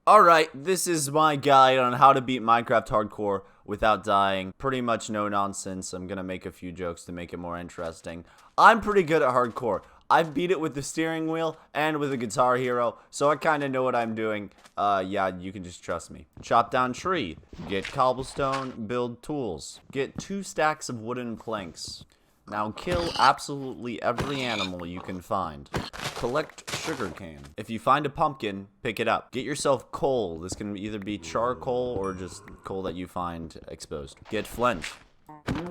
Alright, this is my guide on how to beat Minecraft Hardcore without dying. Pretty much no nonsense. I'm gonna make a few jokes to make it more interesting. I'm pretty good at Hardcore. I've beat it with the steering wheel and with a Guitar Hero, so I kinda know what I'm doing. Yeah, you can just trust me. Chop down tree. Get cobblestone, build tools. Get 2 stacks of wooden planks. Now kill absolutely every animal you can find. Collect sugarcane. If you find a pumpkin, pick it up. Get yourself coal. This can either be charcoal or just coal that you find exposed. Get flint.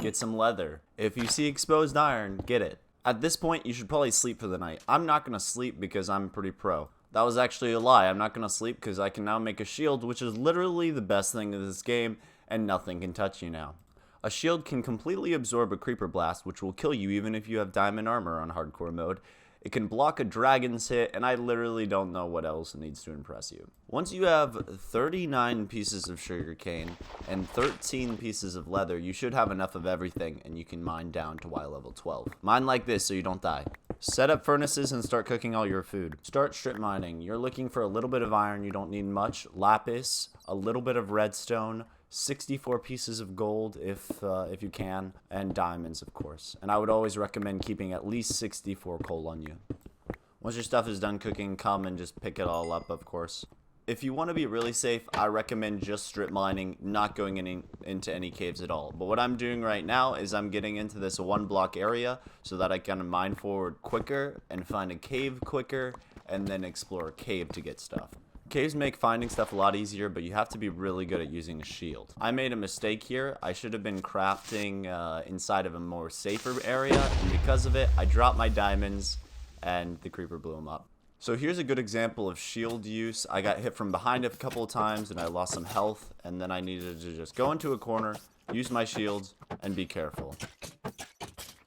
Get some leather. If you see exposed iron, get it. At this point, you should probably sleep for the night. I'm not going to sleep because I'm pretty pro. That was actually a lie. I'm not going to sleep because I can now make a shield, which is literally the best thing in this game, and nothing can touch you now. A shield can completely absorb a creeper blast, which will kill you even if you have diamond armor on hardcore mode. It can block a dragon's hit, and I literally don't know what else needs to impress you. Once you have 39 pieces of sugarcane and 13 pieces of leather, you should have enough of everything, and you can mine down to Y level 12. Mine like this so you don't die. Set up furnaces and start cooking all your food. Start strip mining. You're looking for a little bit of iron, you don't need much. Lapis, a little bit of redstone, 64 pieces of gold if you can, and diamonds, of course. And I would always recommend keeping at least 64 coal on you. Once your stuff is done cooking, come and just pick it all up, of course. If you want to be really safe, I recommend just strip mining, not going into any caves at all. But what I'm doing right now is I'm getting into this 1-block area so that I can mine forward quicker and find a cave quicker and then explore a cave to get stuff. Caves make finding stuff a lot easier, but you have to be really good at using a shield. I made a mistake here. I should have been crafting inside of a more safer area, and because of it, I dropped my diamonds, and the creeper blew them up. So here's a good example of shield use. I got hit from behind a couple of times, and I lost some health, and then I needed to just go into a corner, use my shields, and be careful.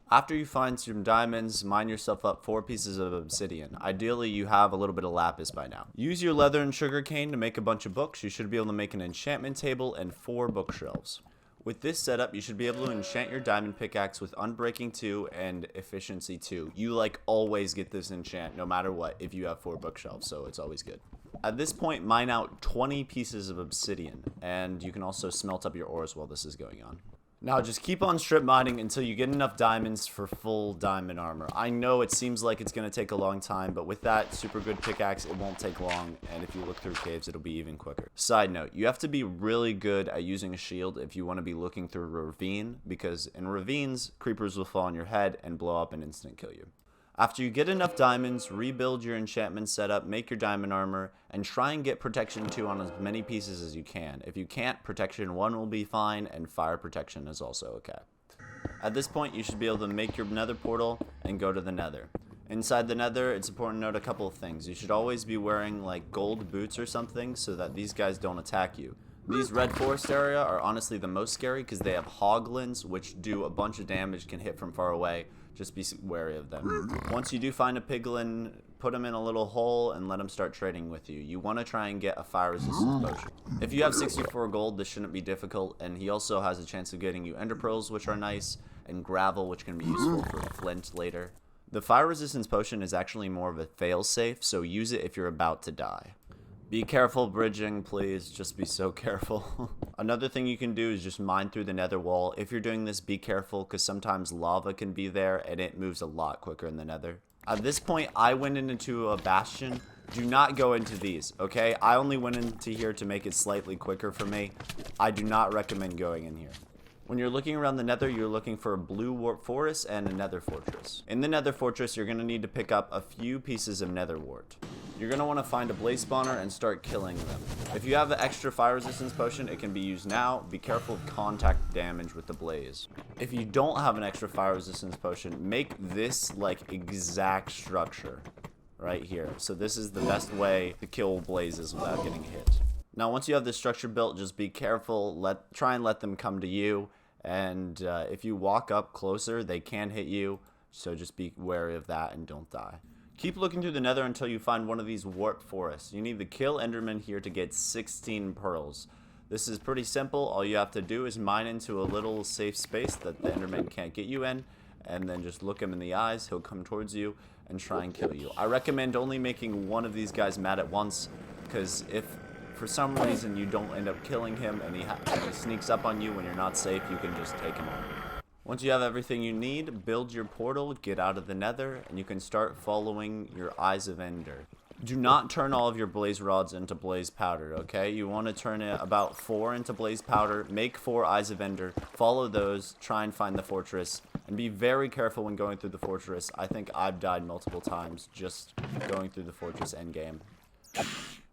After you find some diamonds, mine yourself up 4 pieces of obsidian. Ideally, you have a little bit of lapis by now. Use your leather and sugarcane to make a bunch of books. You should be able to make an enchantment table and 4 bookshelves. With this setup, you should be able to enchant your diamond pickaxe with Unbreaking 2 and Efficiency 2. You always get this enchant no matter what if you have 4 bookshelves, so it's always good. At this point, mine out 20 pieces of obsidian, and you can also smelt up your ores while this is going on. Now just keep on strip mining until you get enough diamonds for full diamond armor. I know it seems like it's going to take a long time, but with that super good pickaxe, it won't take long, and if you look through caves, it'll be even quicker. Side note, you have to be really good at using a shield if you want to be looking through a ravine, because in ravines, creepers will fall on your head and blow up and instant kill you. After you get enough diamonds, rebuild your enchantment setup, make your diamond armor, and try and get protection 2 on as many pieces as you can. If you can't, protection 1 will be fine, and fire protection is also okay. At this point, you should be able to make your nether portal and go to the nether. Inside the nether, it's important to note a couple of things. You should always be wearing gold boots or something so that these guys don't attack you. These red forest area are honestly the most scary because they have hoglins, which do a bunch of damage, can hit from far away. Just be wary of them. Once you do find a piglin, put them in a little hole and let them start trading with you. You want to try and get a fire resistance potion. If you have 64 gold, this shouldn't be difficult, and he also has a chance of getting you ender pearls, which are nice, and gravel, which can be useful for flint later. The fire resistance potion is actually more of a fail-safe, so use it if you're about to die. Be careful bridging, please. Just be so careful. Another thing you can do is just mine through the nether wall. If you're doing this, be careful because sometimes lava can be there and it moves a lot quicker in the nether. At this point, I went into a bastion. Do not go into these, okay? I only went into here to make it slightly quicker for me. I do not recommend going in here. When you're looking around the nether, you're looking for a blue warp forest and a nether fortress. In the nether fortress, you're going to need to pick up a few pieces of nether wart. You're going to want to find a blaze spawner and start killing them. If you have an extra fire resistance potion, it can be used now. Be careful of contact damage with the blaze. If you don't have an extra fire resistance potion, make this exact structure right here. So this is the best way to kill blazes without getting hit. Now once you have this structure built, just be careful. Try and let them come to you. And if you walk up closer, they can hit you. So just be wary of that and don't die. Keep looking through the nether until you find one of these warp forests. You need to kill enderman here to get 16 pearls. This is pretty simple. All you have to do is mine into a little safe space that the enderman can't get you in, and then just look him in the eyes. He'll come towards you and try and kill you. I recommend only making one of these guys mad at once, because if for some reason you don't end up killing him and he sneaks up on you when you're not safe, you can just take him on. Once you have everything you need, build your portal, get out of the nether, and you can start following your Eyes of Ender. Do not turn all of your blaze rods into blaze powder, okay? You want to turn it about 4 into blaze powder, make 4 Eyes of Ender, follow those, try and find the fortress, and be very careful when going through the fortress. I think I've died multiple times just going through the fortress endgame.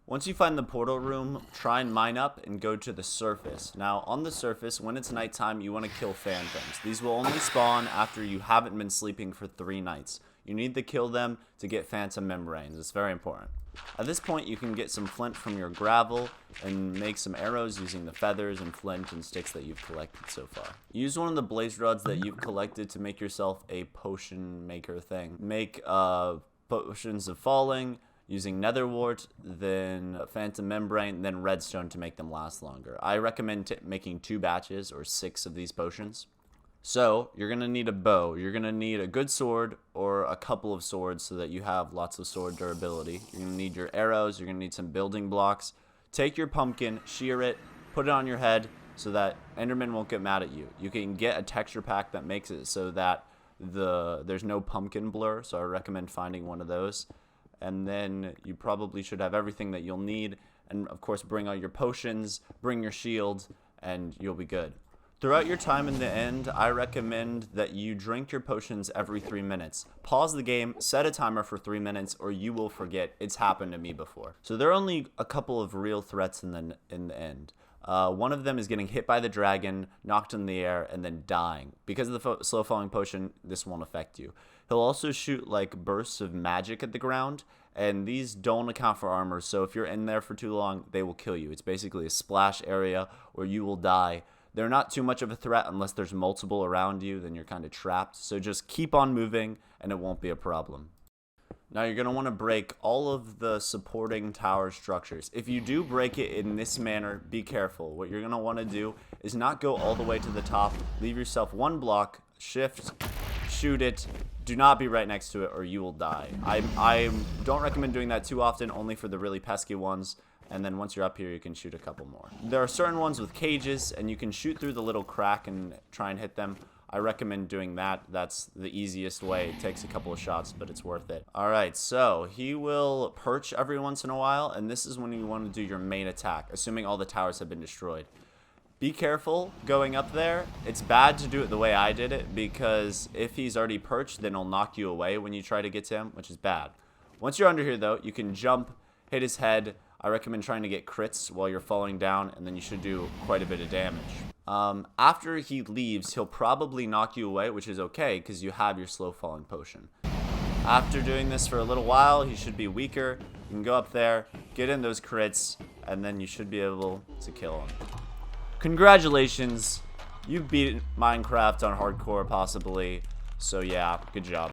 Once you find the portal room, try and mine up and go to the surface. Now, on the surface, when it's nighttime, you want to kill phantoms. These will only spawn after you haven't been sleeping for 3 nights. You need to kill them to get phantom membranes. It's very important. At this point, you can get some flint from your gravel and make some arrows using the feathers and flint and sticks that you've collected so far. Use one of the blaze rods that you've collected to make yourself a potion maker thing. Make potions of falling, using nether wart, then phantom membrane, then redstone to make them last longer. I recommend making 2 batches or 6 of these potions. So, you're going to need a bow. You're going to need a good sword or a couple of swords so that you have lots of sword durability. You're going to need your arrows. You're going to need some building blocks. Take your pumpkin, shear it, put it on your head so that Enderman won't get mad at you. You can get a texture pack that makes it so that there's no pumpkin blur, so I recommend finding one of those. And then you probably should have everything that you'll need. And of course, bring all your potions, bring your shield, and you'll be good. Throughout your time in the end, I recommend that you drink your potions every 3 minutes. Pause the game, set a timer for 3 minutes, or you will forget. It's happened to me before. So there are only a couple of real threats in the end. One of them is getting hit by the dragon, knocked in the air, and then dying. Because of the slow falling potion, this won't affect you. He'll also shoot like bursts of magic at the ground, and these don't account for armor, so if you're in there for too long, they will kill you. It's basically a splash area where you will die. They're not too much of a threat unless there's multiple around you, then you're kind of trapped. So just keep on moving and it won't be a problem. Now you're going to want to break all of the supporting tower structures. If you do break it in this manner, be careful. What you're going to want to do is not go all the way to the top. Leave yourself 1 block, shift, shoot it. Do not be right next to it or you will die. I don't recommend doing that too often, only for the really pesky ones. And then once you're up here, you can shoot a couple more. There are certain ones with cages, and you can shoot through the little crack and try and hit them. I recommend doing that. That's the easiest way. It takes a couple of shots, but it's worth it. Alright, so he will perch every once in a while, and this is when you want to do your main attack, assuming all the towers have been destroyed. Be careful going up there. It's bad to do it the way I did it, because if he's already perched, then he'll knock you away when you try to get to him, which is bad. Once you're under here, though, you can jump, hit his head. I recommend trying to get crits while you're falling down, and then you should do quite a bit of damage. After he leaves, he'll probably knock you away, which is okay, because you have your slow falling potion. After doing this for a little while, he should be weaker. You can go up there, get in those crits, and then you should be able to kill him. Congratulations, you beat Minecraft on hardcore, possibly. So yeah, good job.